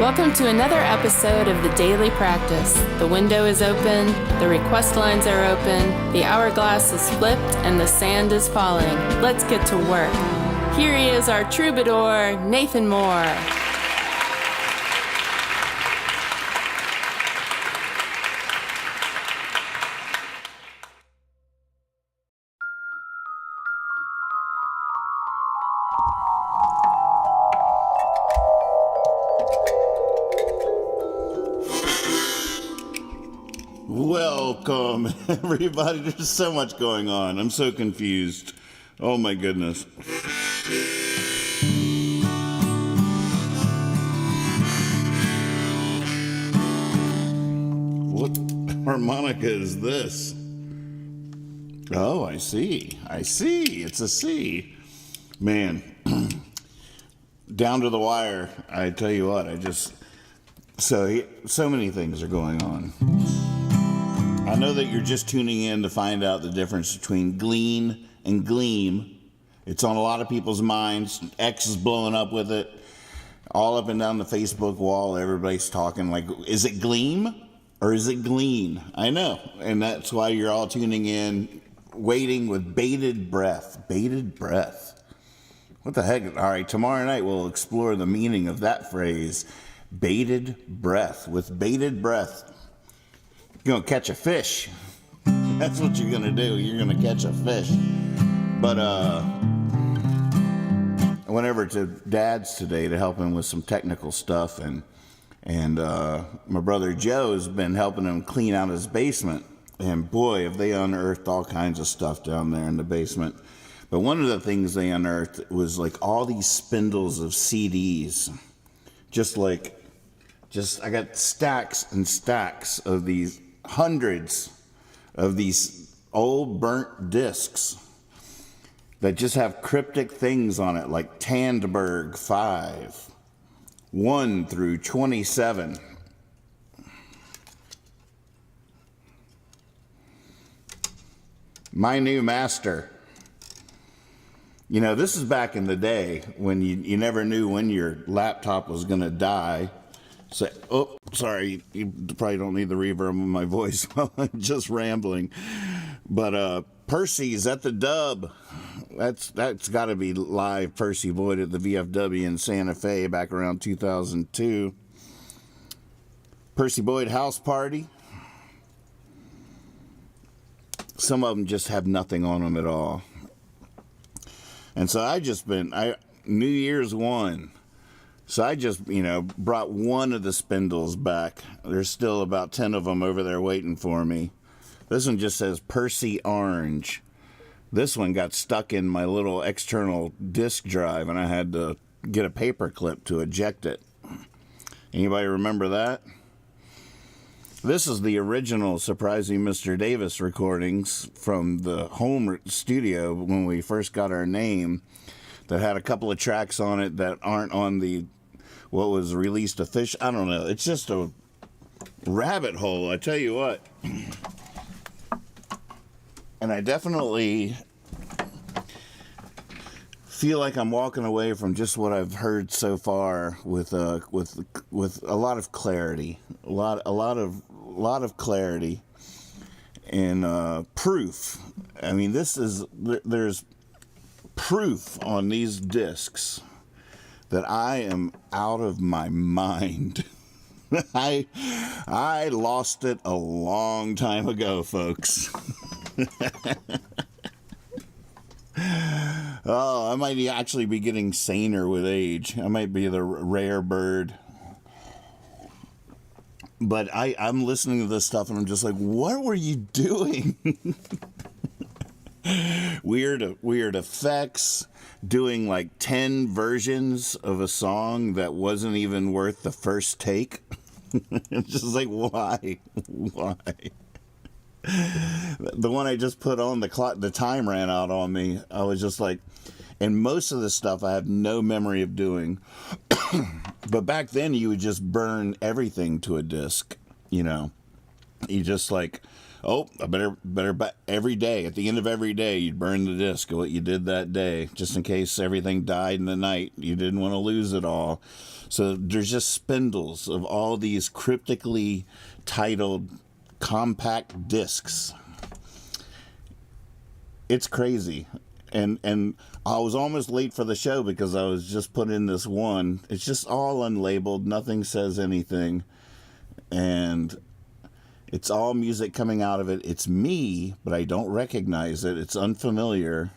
Welcome to another episode of the Daily Practice. The window is open, the request lines are open, the hourglass is flipped, and the sand is falling. Let's get to work. Here he is, our troubadour, Nathan Moore. Welcome, everybody. There's so much going on. I'm so confused. Oh, my goodness. What harmonica is this? Oh, I see. It's a C. Man, down to the wire. I tell you what, so many things are going on. I know that you're just tuning in to find out the difference between Glean and Gleam. It's on a lot of people's minds. X is blowing up with it. All up and down the Facebook wall, everybody's talking like, is it Gleam or is it Glean? I know, and that's why you're all tuning in, waiting with bated breath. Bated breath. What the heck? All right, tomorrow night we'll explore the meaning of that phrase, bated breath. With bated breath, you're going to catch a fish. That's what you're going to do. You're going to catch a fish. But I went over to Dad's today to help him with some technical stuff. And my brother Joe's been helping him clean out his basement. And boy, have they unearthed all kinds of stuff down there in the basement. But one of the things they unearthed was like all these spindles of CDs. I got stacks and stacks of these, hundreds of these old burnt discs that just have cryptic things on it, like Tandberg 5, 1 through 27. My New Master. You know, this is back in the day when you never knew when your laptop was going to die. So, oh, sorry, you probably don't need the reverb in my voice while I'm just rambling. But Percy's at the Dub. That's got to be live Percy Boyd at the VFW in Santa Fe back around 2002. Percy Boyd house party. Some of them just have nothing on them at all. And so New Year's one. So I just, brought one of the Spindles back. There's still about 10 of them over there waiting for me. This one just says Percy Orange. This one got stuck in my little external disk drive, and I had to get a paper clip to eject it. Anybody remember that? This is the original Surprising Mr. Davis recordings from the home studio when we first got our name, that had a couple of tracks on it that aren't on what was released official. I don't know. It's just a rabbit hole, I tell you what. And I definitely feel like I'm walking away from just what I've heard so far with a lot of clarity, a lot of clarity and proof. I mean, there's proof on these discs that I am out of my mind. I lost it a long time ago, folks. Oh, I might actually be getting saner with age. I might be the rare bird. But I'm listening to this stuff and I'm just like, what were you doing? Weird effects, doing like 10 versions of a song that wasn't even worth the first take. It's just like, why? The one I just put on, the time ran out on me. I was just like, and most of the stuff I have no memory of doing. But back then you would just burn everything to a disc, You just like Oh, I better every day, at the end of every day, you'd burn the disc of what you did that day, just in case everything died in the night. You didn't want to lose it all. So there's just spindles of all these cryptically titled compact discs. It's crazy. And I was almost late for the show because I was just put in this one. It's just all unlabeled. Nothing says anything. And it's all music coming out of it. It's me, but I don't recognize it. It's unfamiliar.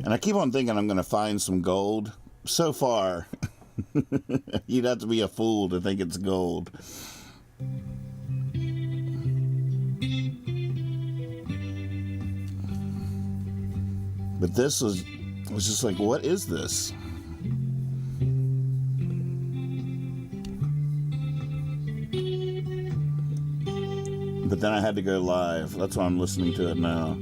And I keep on thinking I'm going to find some gold. So far, you'd have to be a fool to think it's gold. But this was just like, what is this? But then I had to go live. That's why I'm listening to it now.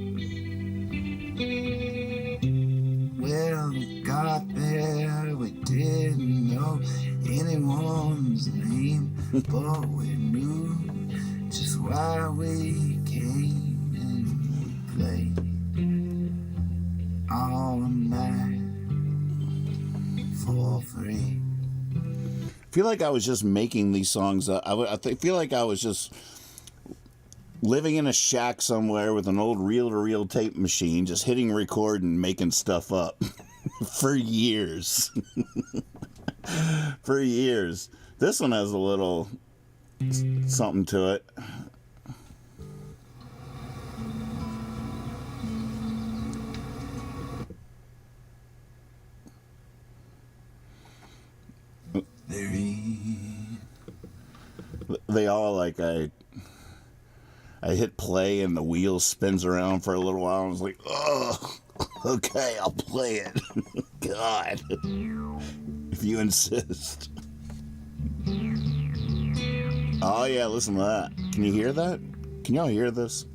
Well, we got there, we didn't know anyone's name, but we knew just why we came and we played all night for free. I feel like I was just making these songs up. I feel like I was just living in a shack somewhere with an old reel-to-reel tape machine, just hitting record and making stuff up for years. For years. This one has a little something to it. They all like I hit play and the wheel spins around for a little while and I was like, oh, okay, I'll play it. God, if you insist. Oh yeah, listen to that. Can you hear that? Can y'all hear this?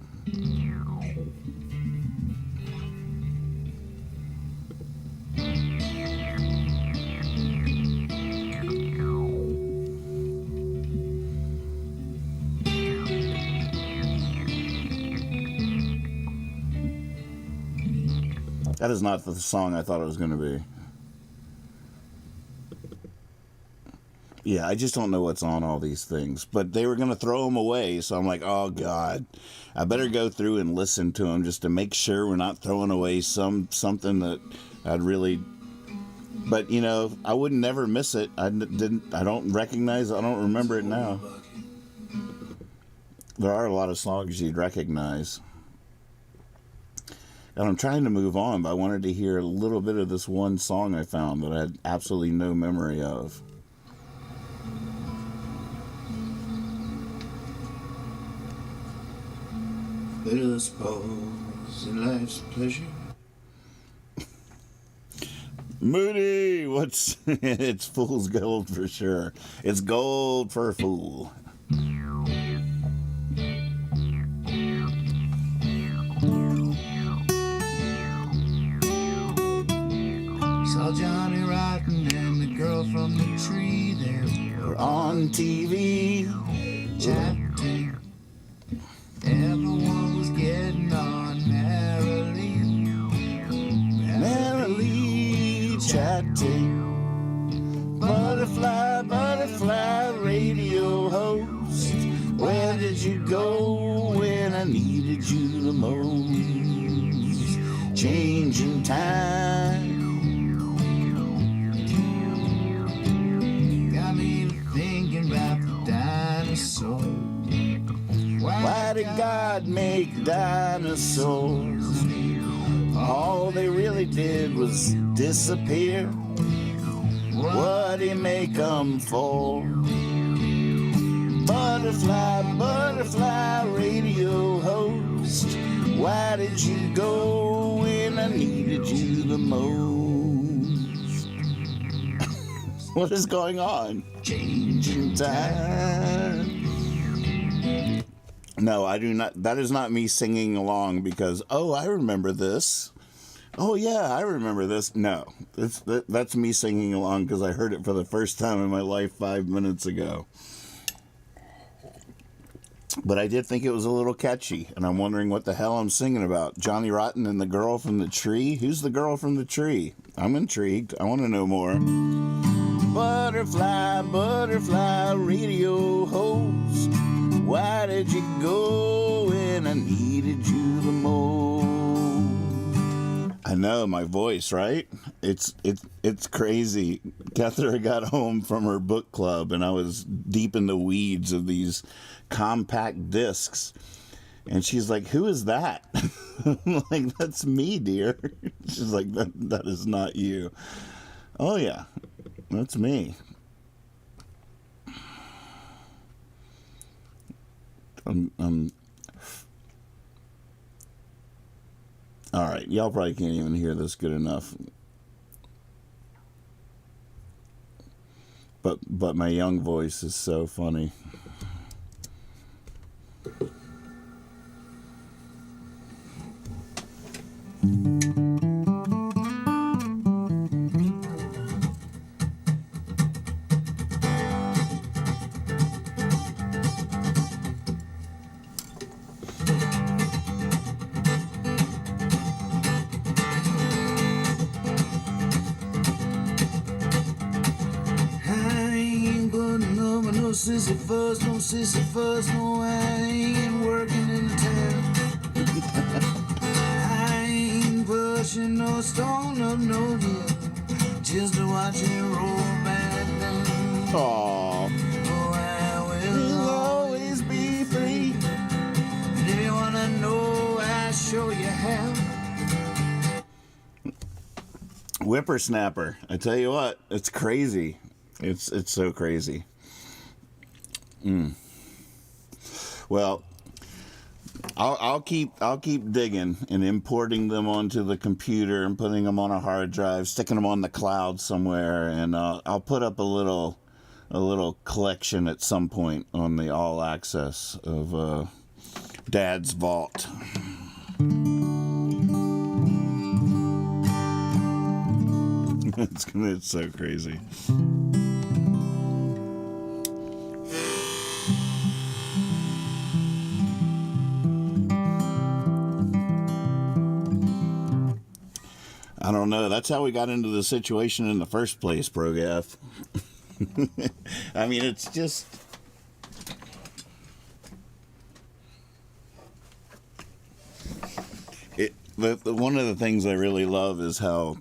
That is not the song I thought it was going to be. Yeah, I just don't know what's on all these things. But they were going to throw them away, so I'm like, oh, God. I better go through and listen to them just to make sure we're not throwing away something that I'd really... But, you know, I would never miss it. I don't recognize it. I don't remember it now. There are a lot of songs you'd recognize. And I'm trying to move on, but I wanted to hear a little bit of this one song I found that I had absolutely no memory of. Let us pause in life's pleasure. Moody, what's... It's fool's gold for sure. It's gold for a fool. Saw Johnny Rotten and the girl from the tree there. We're on TV. Chatting. Everyone was getting on merrily. Merrily chatting. Butterfly, butterfly, radio host. Where did you go when I needed you the most? Changing time. Thinking about the dinosaurs. Why did God make dinosaurs? All they really did was disappear. What'd he make them for? Butterfly, butterfly, radio host. Why did you go when I needed you the most? What is going on? Changing time. No, I do not. That is not me singing along because, oh, I remember this. Oh, yeah, I remember this. No, that's me singing along because I heard it for the first time in my life 5 minutes ago. But I did think it was a little catchy, and I'm wondering what the hell I'm singing about. Johnny Rotten and the girl from the tree? Who's the girl from the tree? I'm intrigued. I want to know more. Butterfly, butterfly, radio host. Why did you go when I needed you the most? I know, my voice, right? It's crazy. Kethra got home from her book club, and I was deep in the weeds of these compact discs. And she's like, who is that? I'm like, that's me, dear. She's like, that is not you. Oh, yeah, that's me. All right, y'all probably can't even hear this good enough. But my young voice is so funny. Sisyphus, no, I ain't working in town. I ain't pushing no stone up no hill, just to watch it roll back down. Aww. Oh, I will always be free. And if you wanna know, I'll show you how. Whippersnapper. I tell you what, it's crazy. It's so crazy. Well, I'll keep digging and importing them onto the computer and putting them on a hard drive, sticking them on the cloud somewhere, and I'll put up a little collection at some point on the All Access of Dad's Vault. It's so crazy. I don't know. That's how we got into the situation in the first place, ProGaff. I mean, it's just... one of the things I really love is how,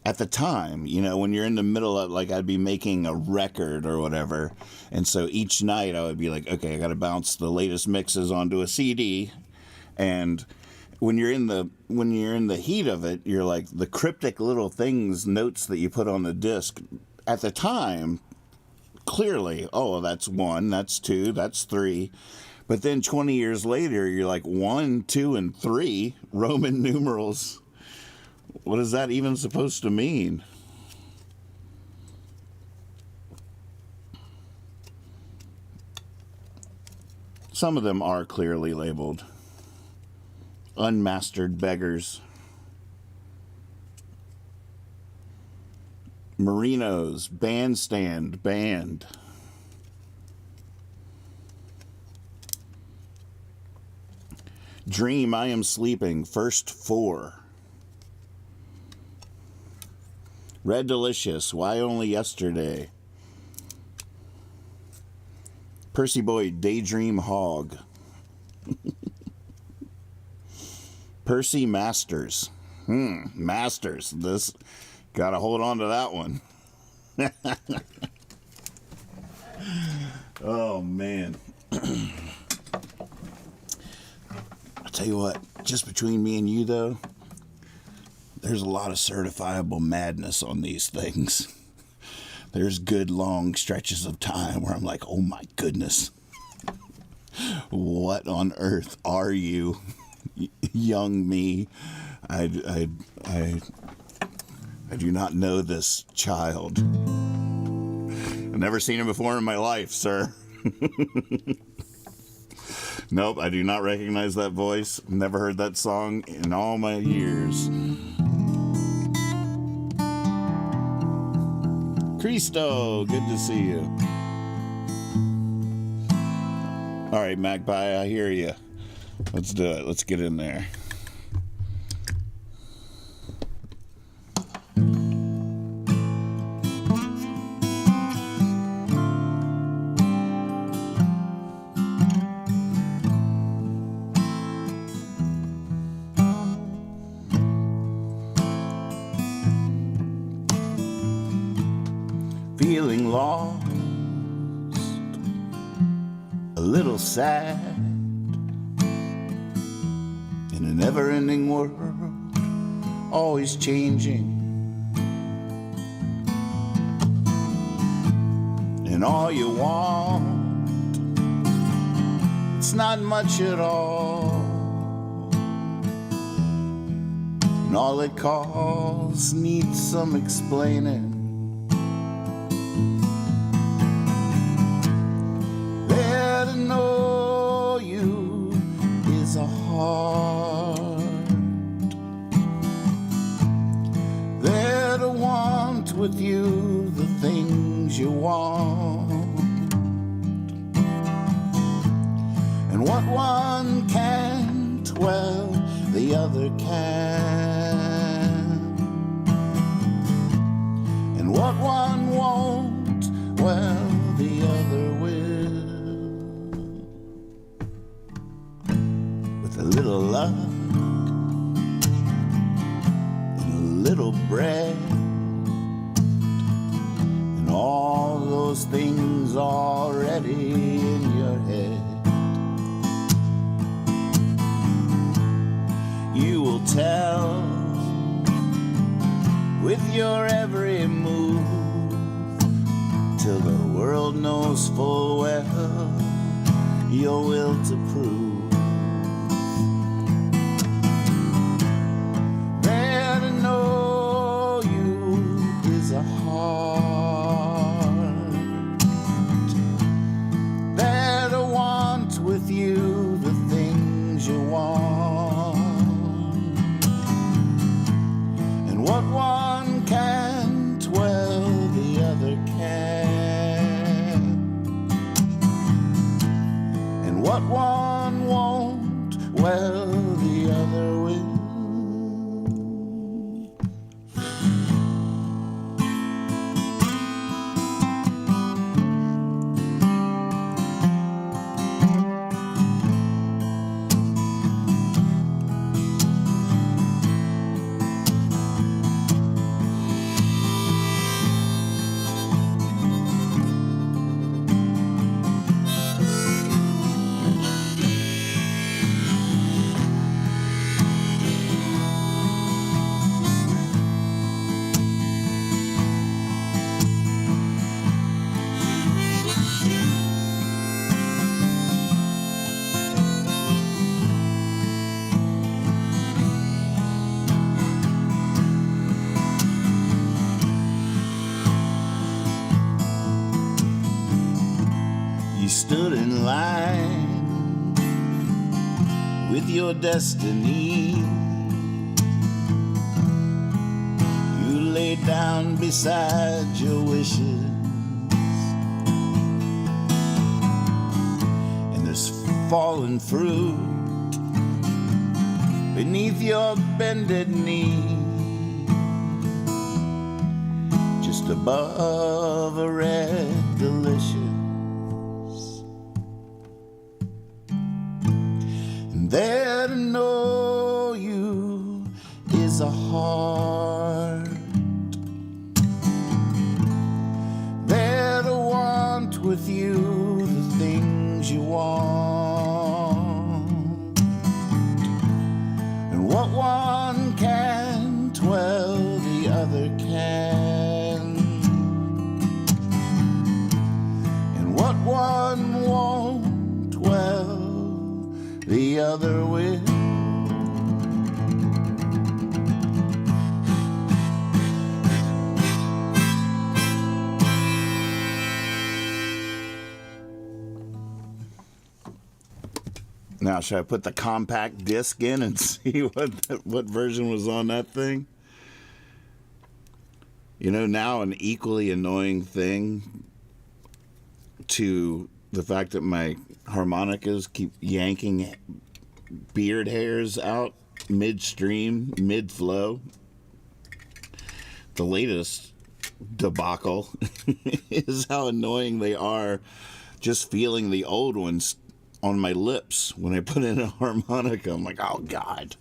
at the time, you know, when you're in the middle of, like, I'd be making a record or whatever, and so each night I would be like, okay, I got to bounce the latest mixes onto a CD, and... When you're in the heat of it, you're like the cryptic little notes that you put on the disc. At the time, clearly, oh, that's 1, that's 2, that's 3. But then 20 years later, you're like 1, 2, and 3 Roman numerals. What is that even supposed to mean? Some of them are clearly labeled. Unmastered beggars. Merinos, bandstand, band. Dream, I am sleeping, first 4. Red Delicious, why only yesterday? Percy Boyd, Daydream Hog. Percy Masters. Masters. This, gotta hold on to that one. Oh, man. I'll tell you what, just between me and you, though, there's a lot of certifiable madness on these things. There's good long stretches of time where I'm like, oh my goodness. What on earth are you? Young me, I do not know this child. I've never seen him before in my life, sir. Nope, I do not recognize that voice. Never heard that song in all my years. Cristo, good to see you. All right, Magpie, I hear you. Let's do it. Let's get in there. Feeling lost, a little sad, in a never-ending world, always changing. And all you want, it's not much at all. And all it costs needs some explaining. There to know you is a heart. There to want with you the things you want. And what one can't, well, the other can. And what one won't, well, the other will. With a little luck and a little bread and all those things already in your head, you will tell with your every move till the world knows full well your will to prove. There to know you is a heart. There to want with you the things you want. And what one can't, well, the other can. And what one won't, well, the other will. You stood in line with your destiny. You laid down beside your wishes, and there's fallen fruit beneath your bended knee, just above a red delicious. There to know you is a heart. There to want with you the things you want. And what one can't, well, the other can. And what one won't, well, the other will. Now, should I put the compact disc in and see what version was on that thing? You know, now an equally annoying thing to the fact that my harmonicas keep yanking beard hairs out midstream, mid-flow. The latest debacle is how annoying they are just feeling the old ones on my lips when I put in a harmonica. I'm like, oh, God.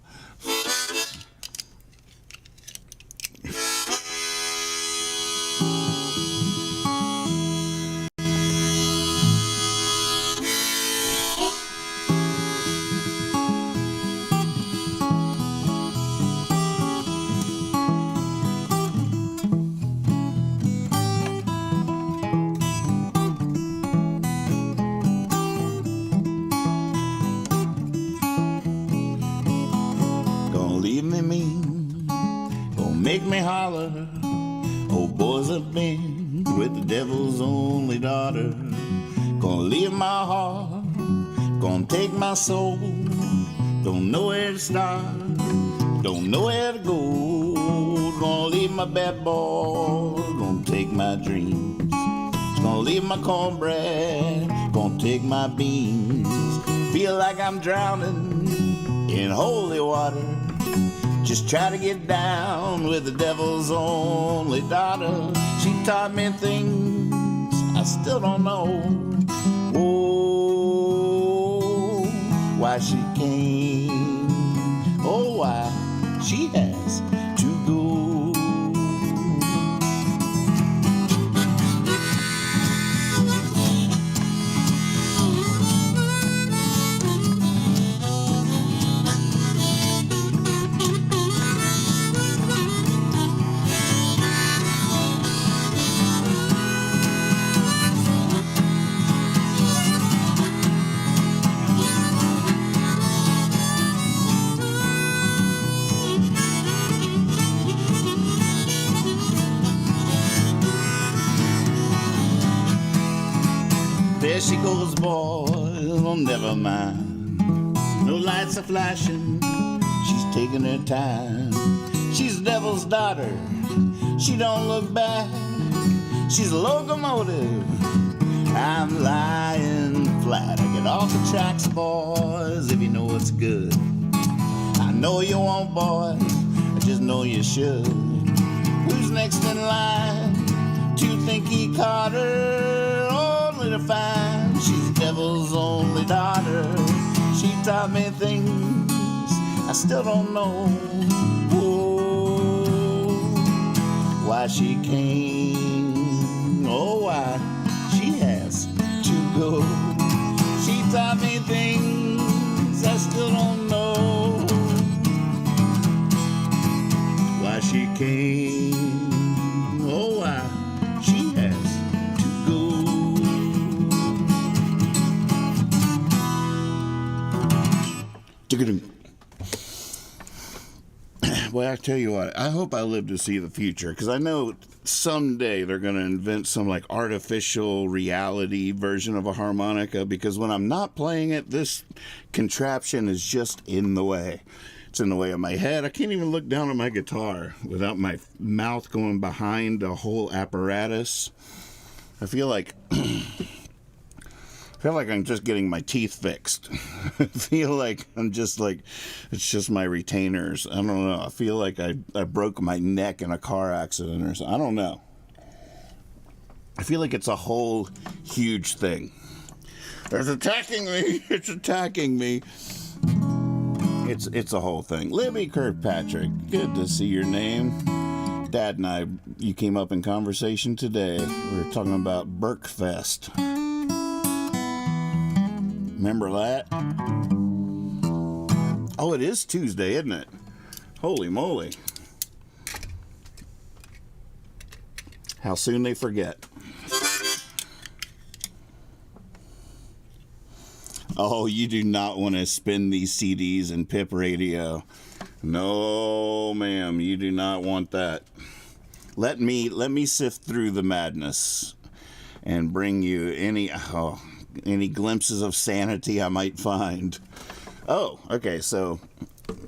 Make me holler, oh boys I've been with the devil's only daughter. Gonna leave my heart, gonna take my soul. Don't know where to start, don't know where to go. Gonna leave my bad boy, gonna take my dreams. Gonna leave my cornbread, gonna take my beans. Feel like I'm drowning in holy water. Just try to get down with the devil's only daughter. She taught me things I still don't know. Oh, why she came. Oh, why she has to go. There she goes, boys, oh, never mind. No lights are flashing, she's taking her time. She's the devil's daughter, she don't look back. She's a locomotive, I'm lying flat. I get off the tracks, boys, if you know what's good. I know you won't, boys, I just know you should. Who's next in line to think he caught her? Only to find she's the devil's only daughter. She taught me things I still don't know. Oh, why she came, oh, why she has to go. She taught me things I still don't know. Why she came, oh, why she has to go. Well, I tell you what, I hope I live to see the future, because I know someday they're going to invent some like artificial reality version of a harmonica, because when I'm not playing it, this contraption is just in the way. It's in the way of my head. I can't even look down at my guitar without my mouth going behind the whole apparatus. I feel like I'm just getting my teeth fixed. I feel like I'm just like, it's just my retainers. I don't know. I feel like I broke my neck in a car accident or something. I don't know. I feel like it's a whole huge thing. It's attacking me. It's attacking me. It's a whole thing. Libby Kirkpatrick, good to see your name. Dad and I, you came up in conversation today. We were talking about Burkfest. Remember that? Oh, it is Tuesday, isn't it? Holy moly. How soon they forget. Oh, you do not want to spin these CDs in PIP radio. No, ma'am, you do not want that. Let me sift through the madness and bring you any glimpses of sanity I might find. Oh, okay, so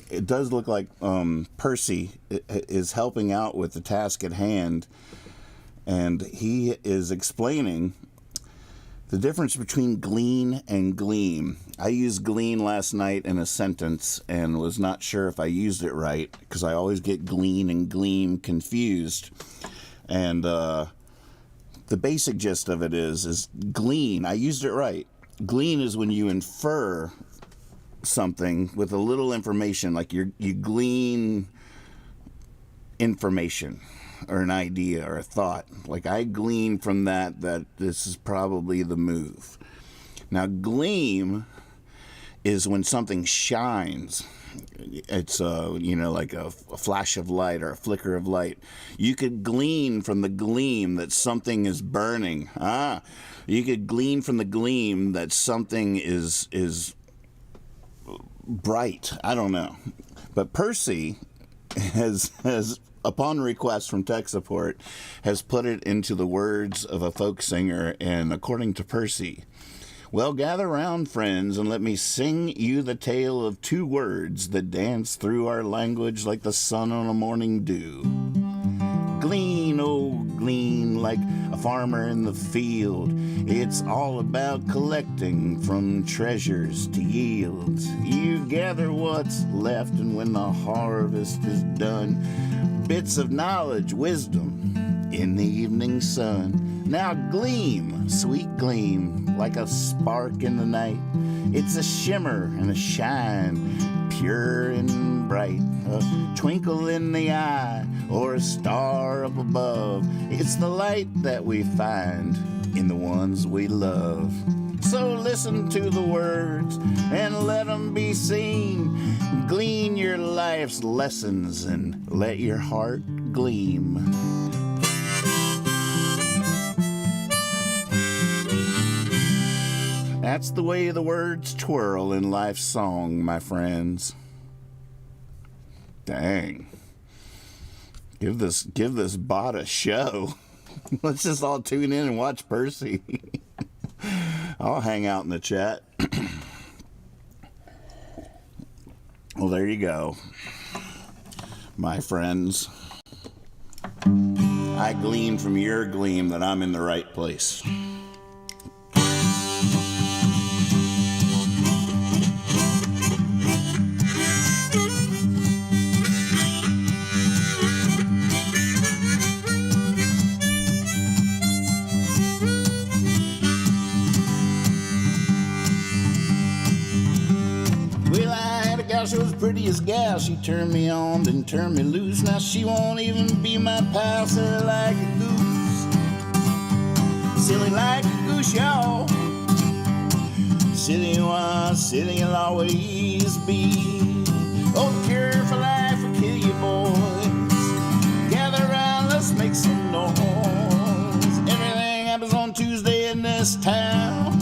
it does look like Percy is helping out with the task at hand, and he is explaining the difference between Glean and Gleam. I used Glean last night in a sentence and was not sure if I used it right, because I always get Glean and Gleam confused. And the basic gist of it is Glean. I used it right. Glean is when you infer something with a little information, like you glean information or an idea or a thought. Like I glean from that this is probably the move. Now Gleam is when something shines. It's like a flash of light or a flicker of light. You could glean from the gleam that something is burning. You could glean from the gleam that something is bright. I don't know. But Percy has upon request from tech support, has put it into the words of a folk singer, and according to Percy, well, gather round, friends, and let me sing you the tale of two words that dance through our language like the sun on a morning dew. Glean, oh, glean, like a farmer in the field. It's all about collecting from treasures to yields. You gather what's left, and when the harvest is done, bits of knowledge, wisdom in the evening sun. Now gleam, sweet gleam, like a spark in the night. It's a shimmer and a shine, pure and bright. A twinkle in the eye, or a star up above. It's the light that we find in the ones we love. So listen to the words and let them be seen. Glean your life's lessons and let your heart gleam. That's the way the words twirl in life's song, my friends. Dang. Give this bot a show. Let's just all tune in and watch Percy. I'll hang out in the chat. Well, there you go, my friends. I glean from your gleam that I'm in the right place. She was the prettiest gal. She turned me on, then turned me loose. Now she won't even be my pal. Silly like a goose. Silly like a goose, y'all. Silly was, silly will always be. Oh, the cure for life will kill you, boys. Gather around, let's make some noise. Everything happens on Tuesday in this town.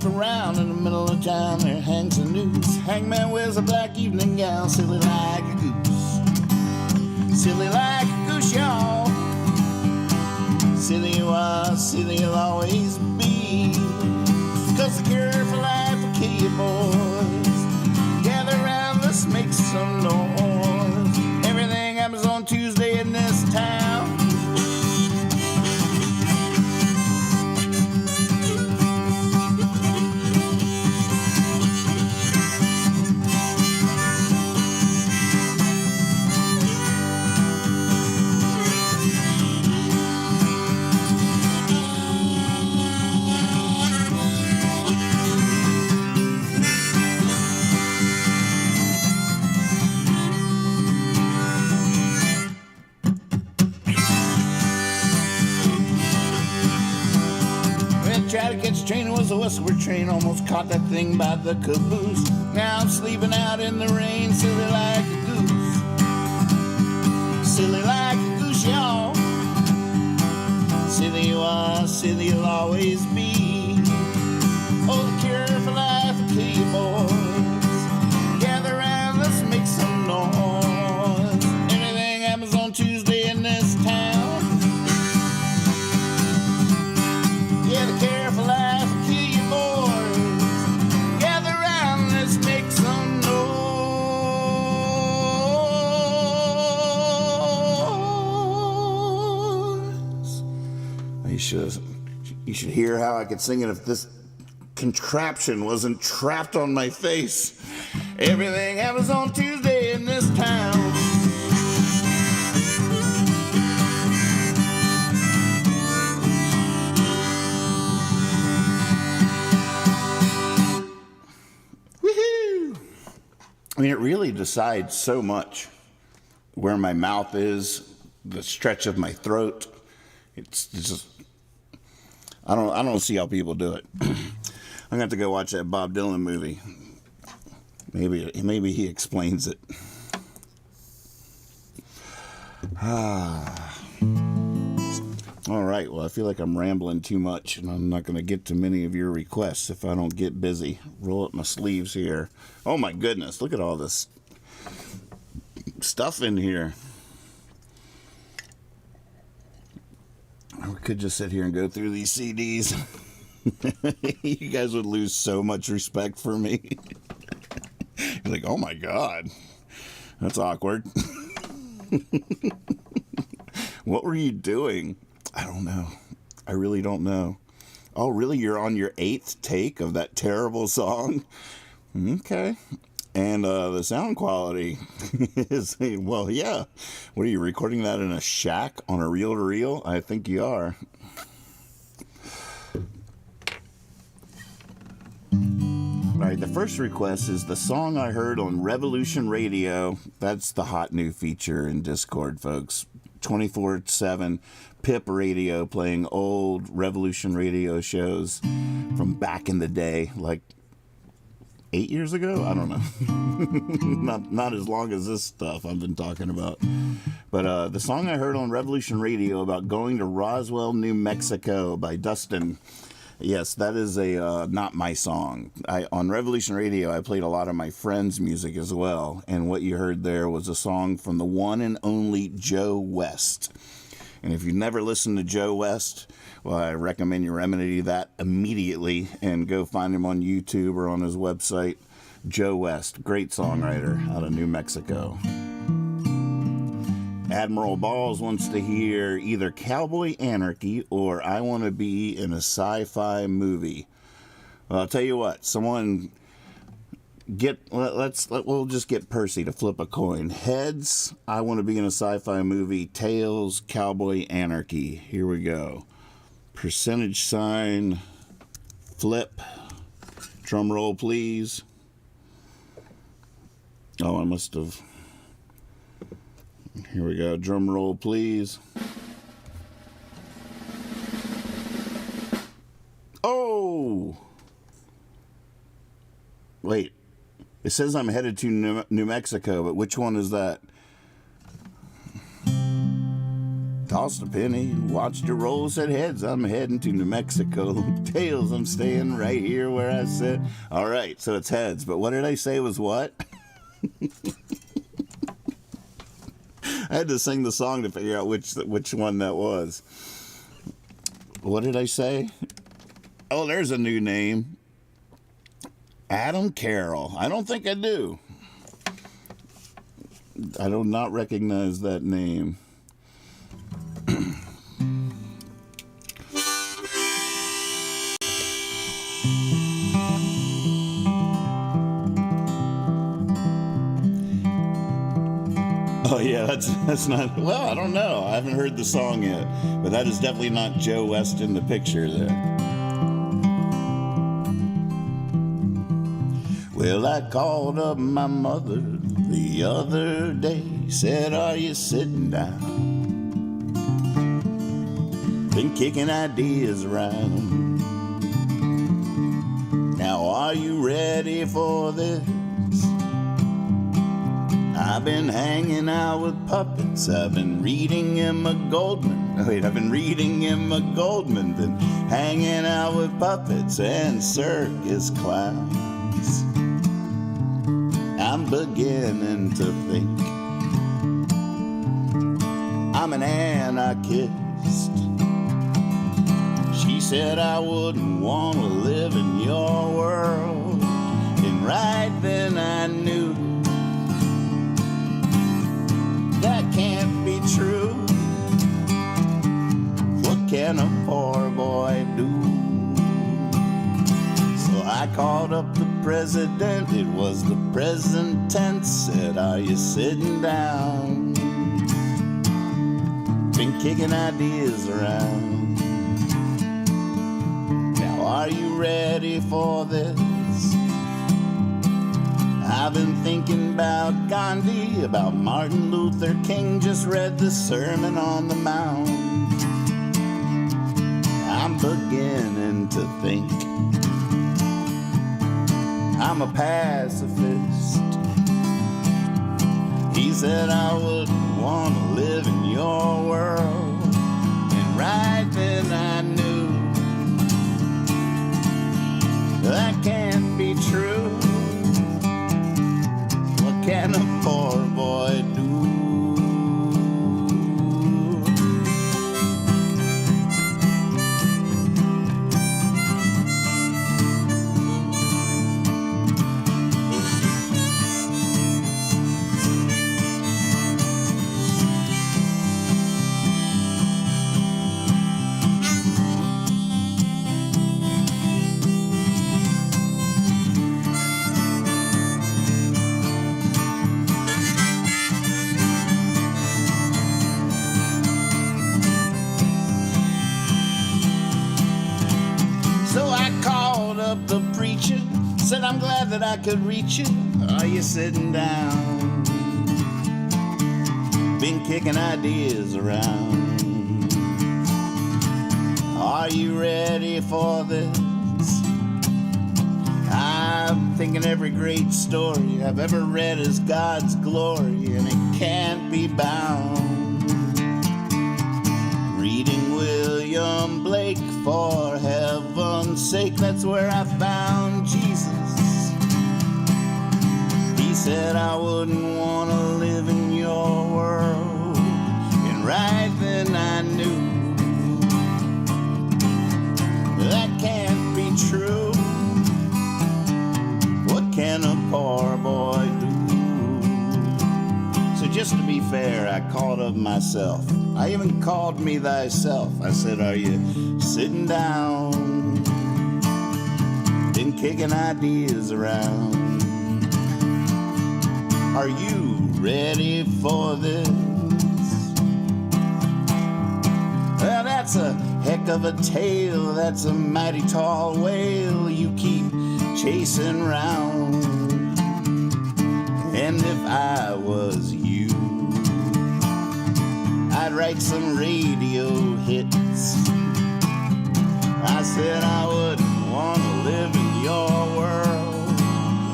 Around in the middle of town, there hangs a noose. Hangman wears a black evening gown, silly like a goose. Silly like a goose, y'all. Silly was, silly will always be. 'Cause the cure for life will kill you, boys. Gather around, let's make some noise. Everything happens on Tuesday in this town. Tried to catch a train, it was a westward train. Almost caught that thing by the caboose. Now I'm sleeping out in the rain, silly like a goose. Silly like a goose, y'all. Silly was, silly will always be. Oh, the cure for life will kill you, boys. Gather round, let's make some noise. Everything happens on Tuesday in this town. should hear how I could sing it if this contraption wasn't trapped on my face. Everything happens on Tuesday in this town. Woohoo! I mean, it really decides so much where my mouth is, the stretch of my throat. It's just, I don't see how people do it. I'm gonna have to go watch that Bob Dylan movie. Maybe he explains it. All right, well, I feel like I'm rambling too much, and I'm not going to get to many of your requests if I don't get busy. Roll up my sleeves here. Oh, my goodness, look at all this stuff in here. We could just sit here and go through these CDs. You guys would lose so much respect for me. You're like, oh, my God, that's awkward. What were you doing? I don't know. I really don't know. Oh, really? You're on your 8th take of that terrible song? Okay. And the sound quality is, well, yeah. What are you, recording that in a shack on a reel-to-reel? I think you are. All right, the first request is the song I heard on Revolution Radio. That's the hot new feature in Discord, folks. 24/7 PIP radio playing old Revolution Radio shows from back in the day, like 8 years ago? I don't know. not as long as this stuff I've been talking about. But the song I heard on Revolution Radio about going to Roswell, New Mexico by Dustin. Yes, that is not my song. On Revolution Radio, I played a lot of my friends' music as well. And what you heard there was a song from the one and only Joe West. And if you've never listened to Joe West, well, I recommend you remedy that immediately and go find him on YouTube or on his website. Joe West, great songwriter out of New Mexico. Admiral Balls wants to hear either Cowboy Anarchy or I Want to Be in a Sci-Fi Movie. Well, I'll tell you what, someone we'll just get Percy to flip a coin. Heads, I Want to Be in a Sci-Fi Movie. Tails, Cowboy Anarchy. Here we go. Percentage sign, flip. Drum roll, please. Oh, I must have... Here we go. Drum roll, please. Oh! Wait. It says I'm headed to New Mexico, but which one is that? Tossed a penny, watched it roll, said heads, I'm heading to New Mexico. Tails, I'm staying right here where I sit. All right, so it's heads, but what did I say was what? I had to sing the song to figure out which one that was. What did I say? Oh, there's a new name. Adam Carroll. I don't think I do. I do not recognize that name. Oh, yeah, that's not... Well, I don't know. I haven't heard the song yet. But that is definitely not Joe West in the picture there. Well, I called up my mother the other day. Said, are you sitting down? Been kicking ideas around. Now, are you ready for this? I've been hanging out with puppets. I've been reading Emma Goldman. I've been reading Emma Goldman. Been hanging out with puppets and circus clowns. I'm beginning to think I'm an anarchist. She said I wouldn't want to live in your world. And right then I knew that can't be true. What can a poor called up the president, it was the present tense, said, are you sitting down? Been kicking ideas around. Now are you ready for this? I've been thinking about Gandhi, about Martin Luther King, just read the Sermon on the Mount. I'm beginning to think I'm a pacifist. He said I wouldn't want to live in your world, and right then I knew that can't be true. What can a poor boy do? Said I'm glad that I could reach you. Are you sitting down? Been kicking ideas around. Are you ready for this? I'm thinking every great story I've ever read is God's glory, and it can't be bound. Reading William Blake, for heaven's sake, that's where I found Jesus. He said I wouldn't want to live in your world, and right then I knew that can't be true. What can a poor boy do? So just to be fair, I called up myself. I even called me thyself. I said, are you sitting down? Been kicking ideas around. Are you ready for this? Well, that's a heck of a tale. That's a mighty tall whale you keep chasing round. And if I was you, I'd write some radio hits. I said I wouldn't want to live in your world,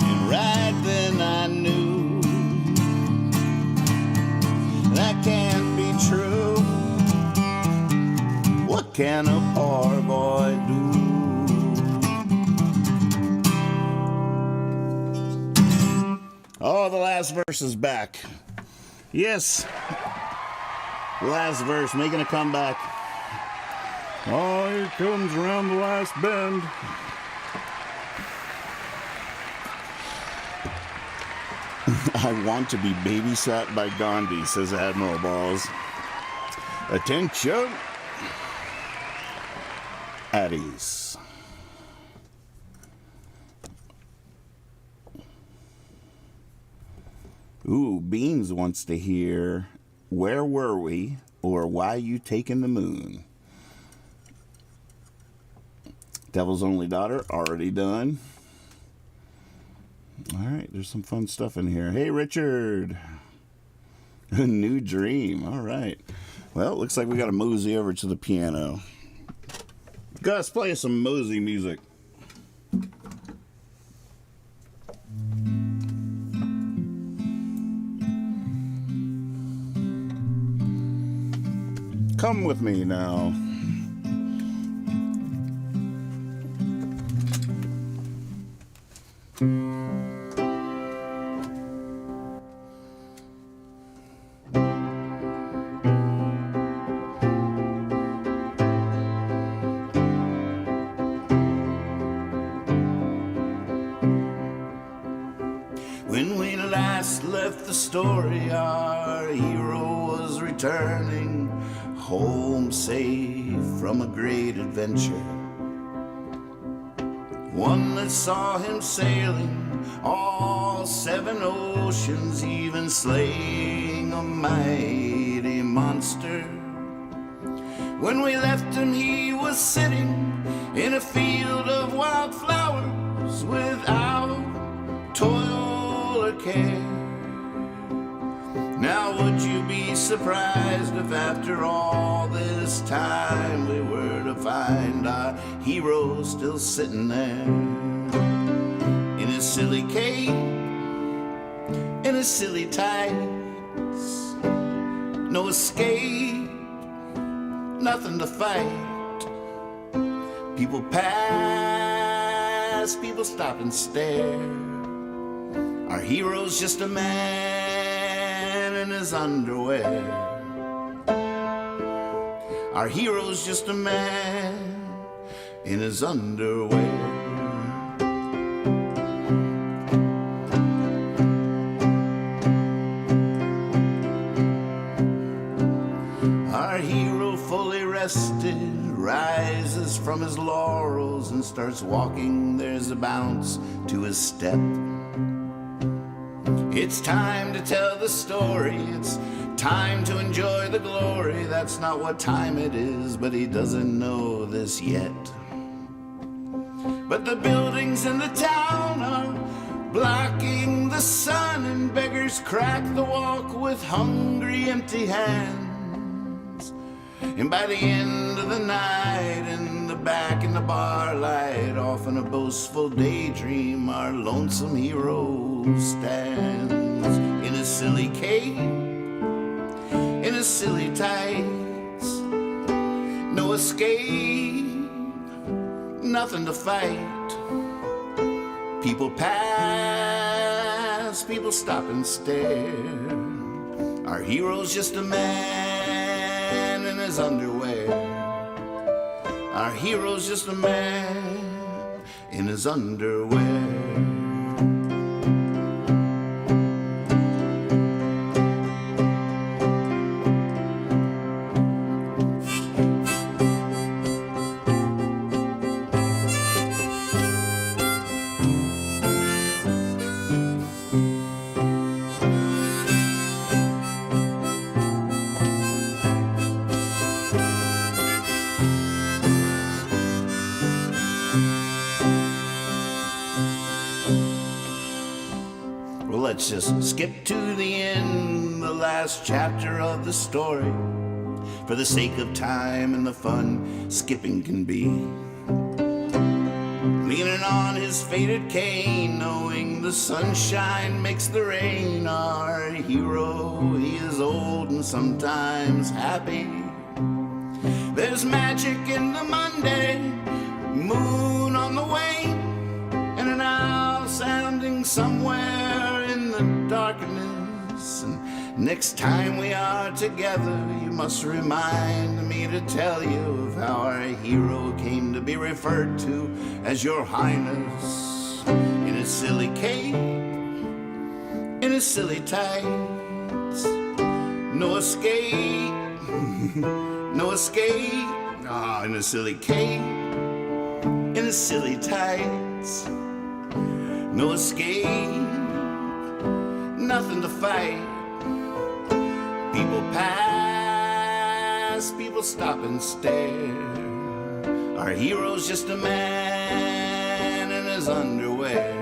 and right then I knew that can't be true. What can a poor boy do? Oh, the last verse is back. Yes. Last verse, making a comeback. Oh, here comes around the last bend. I want to be babysat by Gandhi, says Admiral Balls. Attention. At ease. Ooh, Beans wants to hear Where Were We, or Why You Taking the Moon. Devil's Only Daughter, already done. All right, there's some fun stuff in here. Hey, Richard. A New Dream. All right. Well, it looks like we got to mosey over to the piano. Gus, play some mosey music. Come with me now. When we last left the story, our hero was returning home safe from a great adventure. one that saw him sailing all 7 oceans, even slaying a mighty monster. When we left him, he was sitting in a field of wildflowers without toil or care. Now would you be surprised if after all this time we were to find our hero still sitting there in his silly cape, in his silly tights, no escape, nothing to fight. People pass, people stop and stare. Our hero's just a man in his underwear. Our hero's just a man in his underwear. Our hero, fully rested, rises from his laurels and starts walking. There's a bounce to his step. It's time to tell the story. It's time to enjoy the glory. That's not what time it is, but he doesn't know this yet. But the buildings in the town are blocking the sun, and beggars crack the walk with hungry, empty hands. And by the end of the night, in the back in the bar light, off in a boastful daydream, our lonesome hero stands in his silly cape, in his silly tights, no escape, nothing to fight. People pass, people stop and stare. Our hero's just a man in his underwear. Our hero's just a man in his underwear. Let's just skip to the end, the last chapter of the story, for the sake of time and the fun skipping can be. Leaning on his faded cane, knowing the sunshine makes the rain. Our hero, he is old and sometimes happy. There's magic in the Monday, moon on the wane, and an owl sounding somewhere in the darkness. And next time we are together, you must remind me to tell you of how our hero came to be referred to as Your Highness. In his silly cape, in his silly tights, no escape, no escape. Ah, in his silly cape, in his silly tights, no escape, nothing to fight. People pass, people stop and stare. Our hero's just a man in his underwear.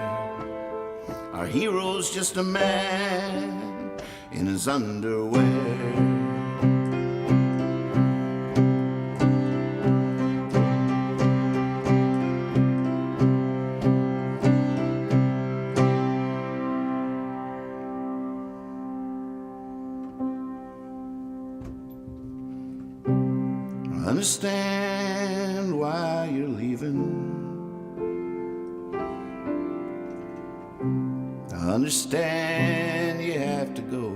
Our hero's just a man in his underwear. Understand why you're leaving. I understand you have to go.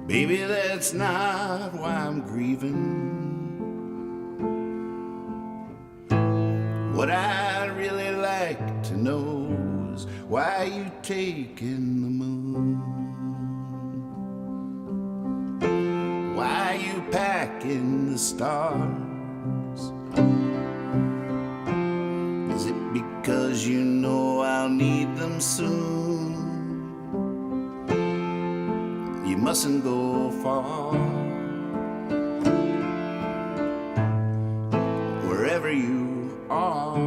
Baby, that's not why I'm grieving. What I'd really like to know is why you taking the moon. Why you packing the stars? because you know I'll need them soon. You mustn't go far. Wherever you are,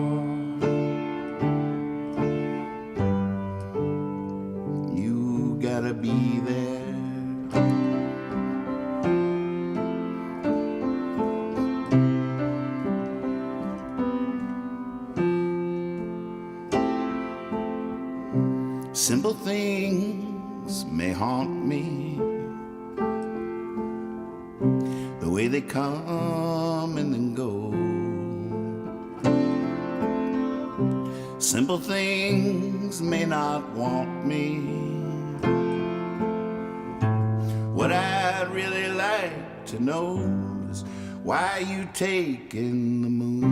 you gotta be there. Simple things may haunt me, the way they come and then go. Simple things may not want me. What I'd really like to know is why you taking the moon,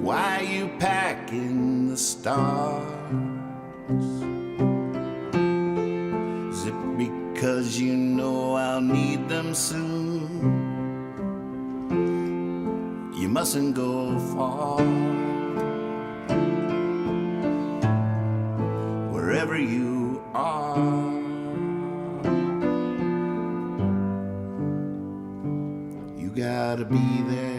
why you packing the stars. Is it because you know I'll need them soon? You mustn't go far. Wherever you are, you gotta be there.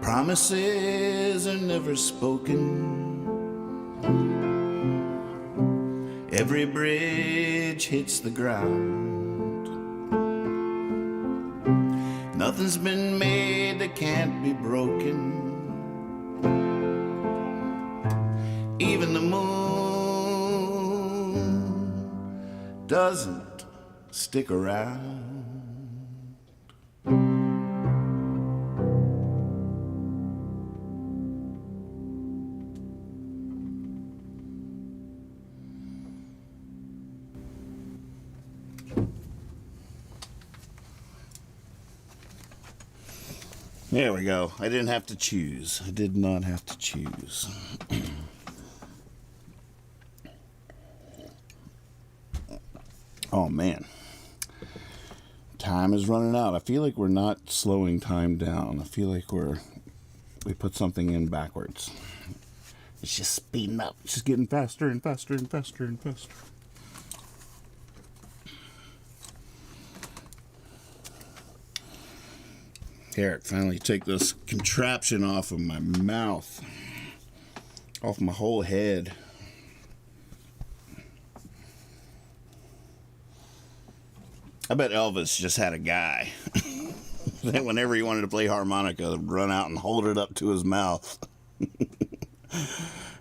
Promises are never spoken. Every bridge hits the ground. Nothing's been made that can't be broken. Even the moon doesn't stick around. There we go. I didn't have to choose. I did not have to choose. Oh, man. Time is running out. I feel like we're not slowing time down. I feel like we put something in backwards. It's just speeding up. It's just getting faster and faster and faster and faster. Here, finally take this contraption off of my mouth, off my whole head. I bet Elvis just had a guy that whenever he wanted to play harmonica, would run out and hold it up to his mouth.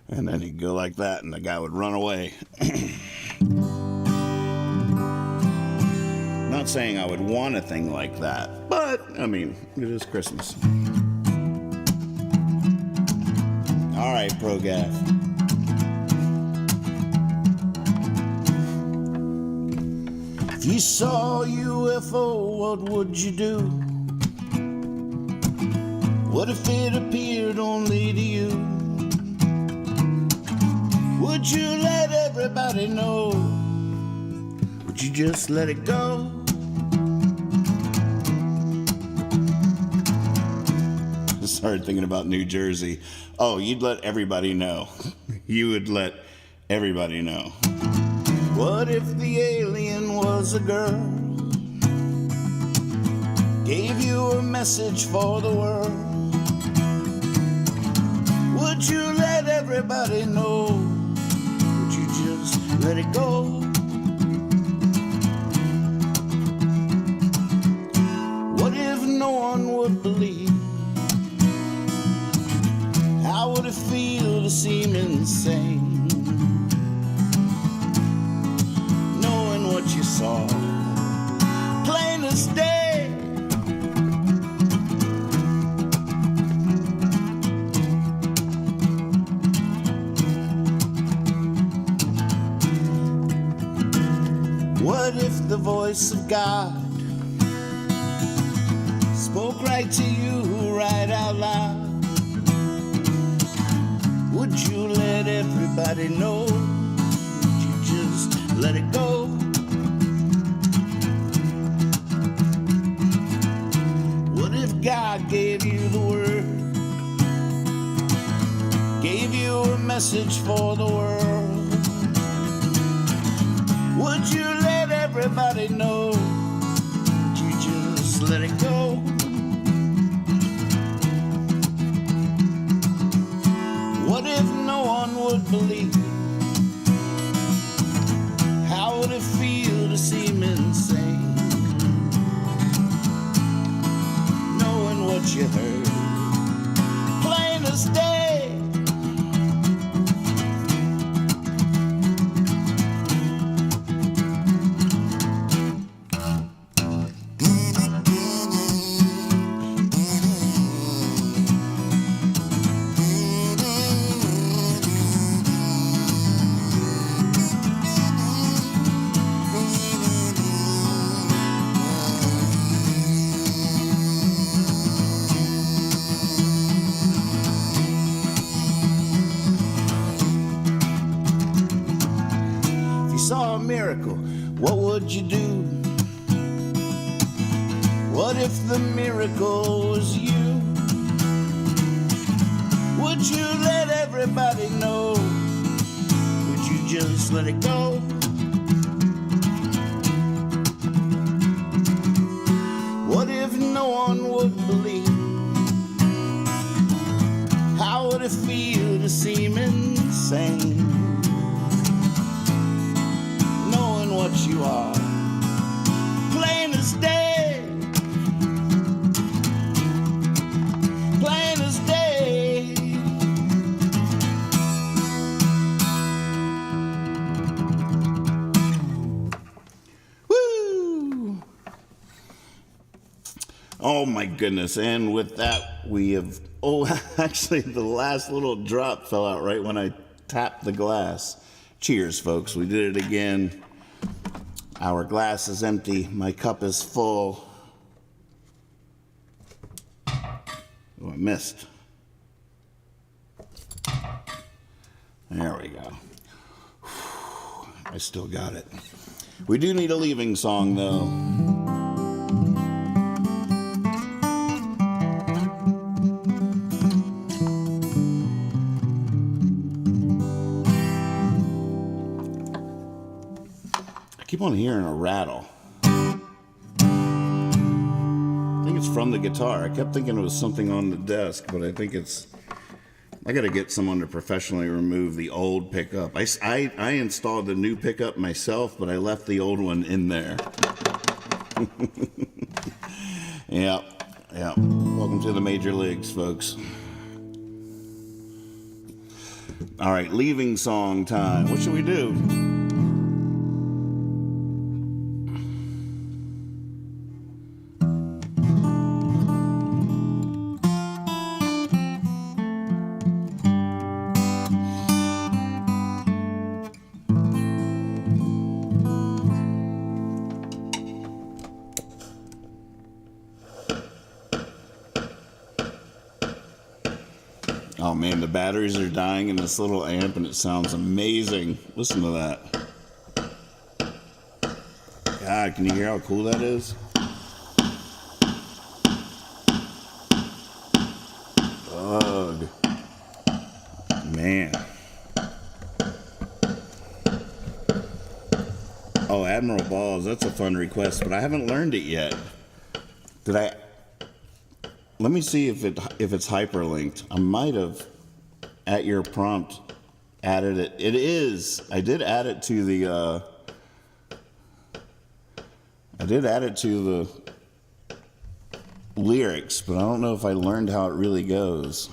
And then he'd go like that, and the guy would run away. Not saying I would want a thing like that, but I mean, it is Christmas. All right, ProGaff. If you saw a UFO, what would you do? What if it appeared only to you? Would you let everybody know? Would you just let it go? I started thinking about New Jersey. Oh, you'd let everybody know. You would let everybody know. What if the alien was a girl? Gave you a message for the world? Would you let everybody know? Would you just let it go? What if no one would believe? How would it feel to seem insane? Knowing what you saw, plain as day, if the voice of God spoke right to you right out loud? Would you let everybody know? Would you just let it go? What if God gave you the word? Gave you a message for the world? Would you let everybody know? Would you just let it go? What if no one would believe? How would it feel to seem insane, knowing what you heard, plain as day? Saw a miracle, what would you do? What if the miracle was you? Would you let everybody know? Would you just let it go? What if no one would believe? How would it feel to seem insane, what you are, plain as day, plain as day. Woo! Oh my goodness, and with that we have, actually the last little drop fell out right when I tapped the glass. Cheers, folks, we did it again. Our glass is empty. My cup is full. Oh, I missed. There we go. I still got it. We do need a leaving song, though. I keep on hearing a rattle. I think it's from the guitar. I kept thinking it was something on the desk, but I think it's... I gotta get someone to professionally remove the old pickup. I installed the new pickup myself, but I left the old one in there. Yeah. Welcome to the major leagues, folks. All right, leaving song time. What should we do? Oh man, the batteries are dying in this little amp and it sounds amazing. Listen to that. God, can you hear how cool that is? Ugh. Man. Oh, Admiral Balls, that's a fun request, but I haven't learned it yet. Did I... Let me see if it's hyperlinked. I might have, at your prompt, added it. It is. I did add it to the. I did add it to the lyrics, but I don't know if I learned how it really goes.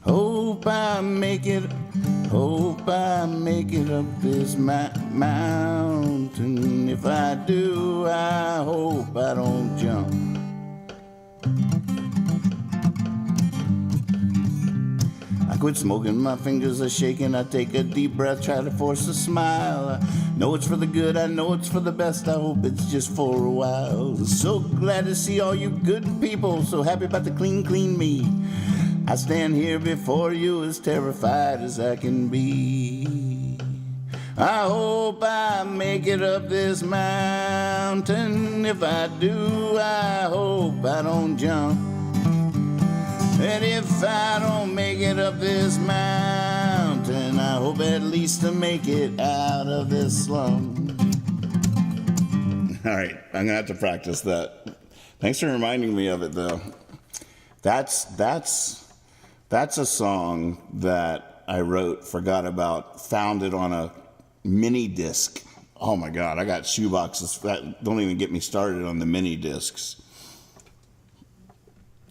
Hope I make it up this mountain. If I do, I hope I don't jump. I quit smoking, my fingers are shaking. I take a deep breath, try to force a smile. I know it's for the good, I know it's for the best. I hope it's just for a while. So glad to see all you good people, so happy about the clean me. I stand here before you as terrified as I can be. I hope I make it up this mountain. If I do, I hope I don't jump. And if I don't make it up this mountain, I hope at least to make it out of this slum. All right, I'm gonna have to practice that. Thanks for reminding me of it, though. That's a song that I wrote, forgot about, found it on a mini disc. Oh my God, I got shoeboxes. Don't even get me started on the mini discs.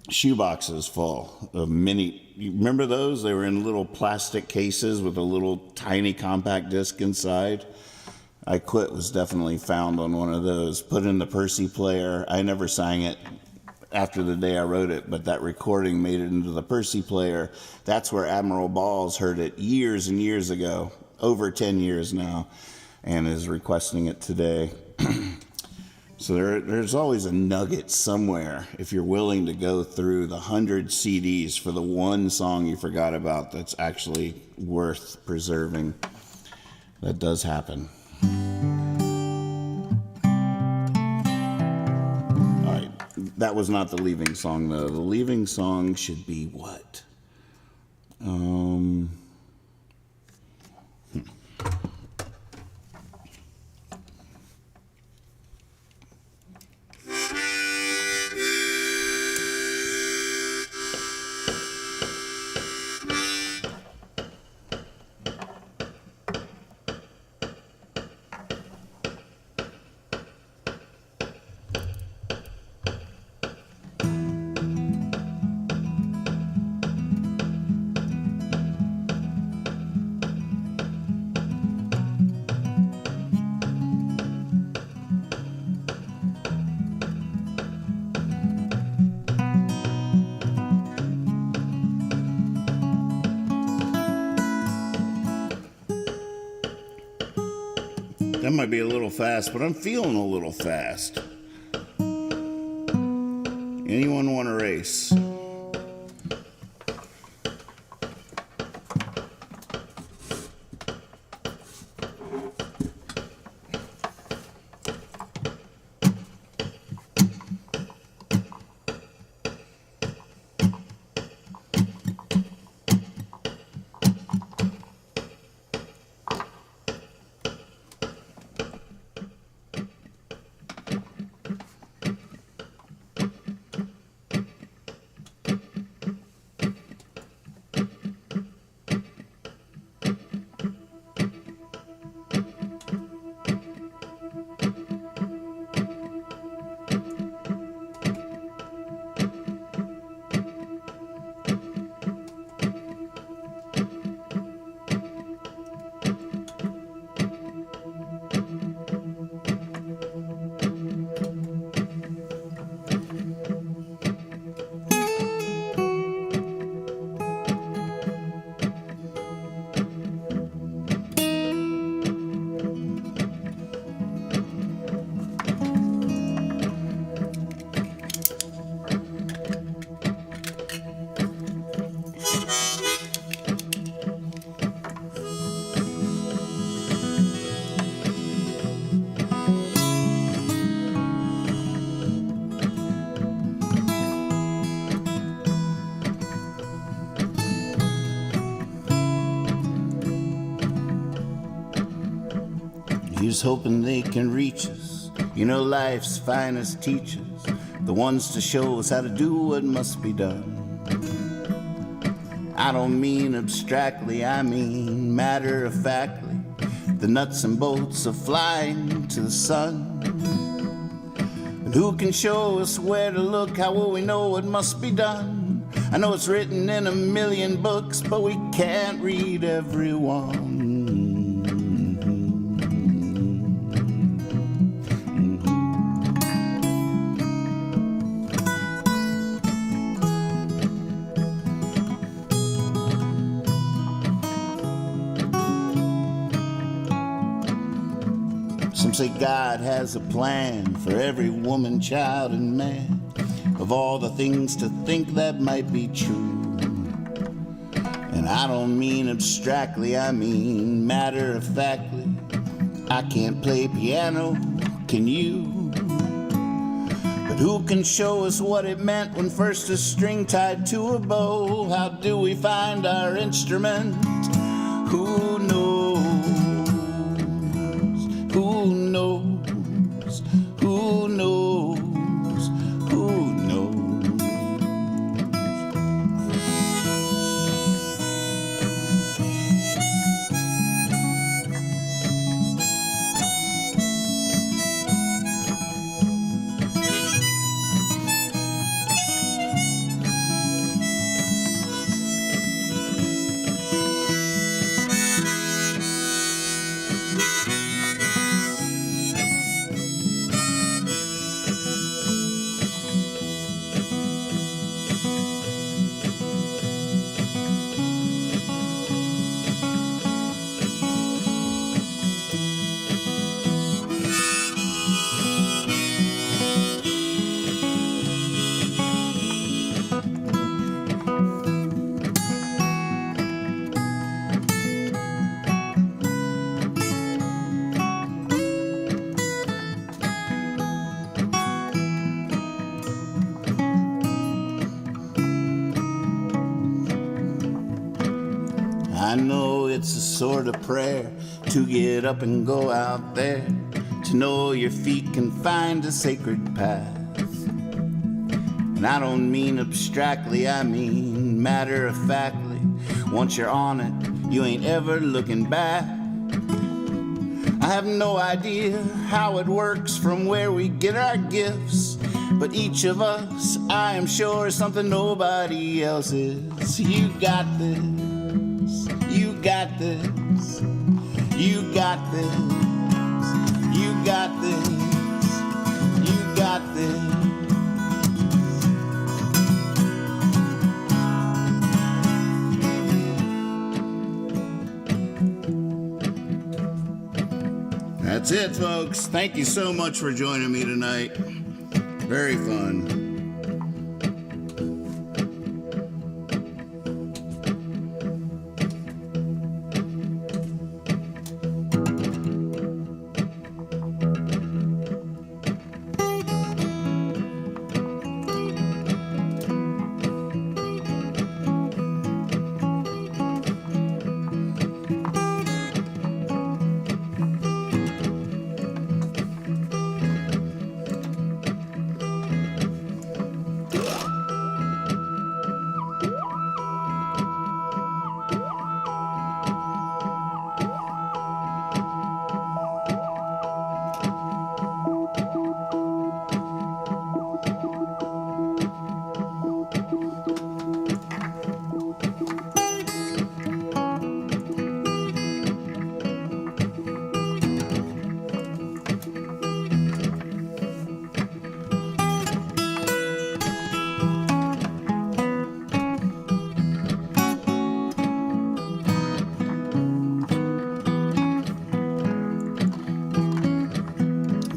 Shoeboxes full of mini. You remember those? They were in little plastic cases with a little tiny compact disc inside. I Quit was definitely found on one of those. Put in the Percy player. I never sang it after the day I wrote it, but that recording made it into the Percy player. That's where Admiral Balls heard it years and years ago, over 10 years now, and is requesting it today. So there's always a nugget somewhere if you're willing to go through the 100 CDs for the one song you forgot about that's actually worth preserving. That does happen. All right, that was not the leaving song though. The leaving song should be what? That might be a little fast, but I'm feeling a little fast. Anyone want to race? He's hoping they can reach us. You know, life's finest teachers, the ones to show us how to do what must be done. I don't mean abstractly, I mean matter-of-factly. The nuts and bolts of flying to the sun. And who can show us where to look? How will we know what must be done? I know it's written in 1,000,000 books, but we can't read every one. Some say God has a plan for every woman, child, and man. Of all the things to think that might be true. And I don't mean abstractly, I mean matter-of-factly. I can't play piano, can you? But who can show us what it meant when first a string tied to a bow? How do we find our instrument? Who knows? Who knows? Who knows? Who knows? I know it's a sort of prayer to get up and go out there, to know your feet can find a sacred path. And I don't mean abstractly, I mean matter-of-factly. Once you're on it, you ain't ever looking back. I have no idea how it works from where we get our gifts, but each of us, I am sure, is something nobody else is. You got this. You got this, you got this, you got this, you got this. That's it, folks. Thank you so much for joining me tonight. Very fun.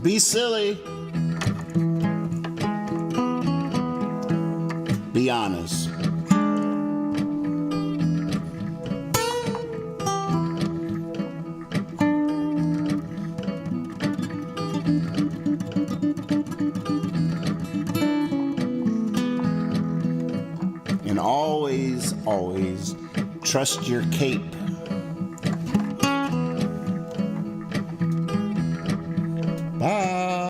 Be silly. Be honest. And always, always trust your cape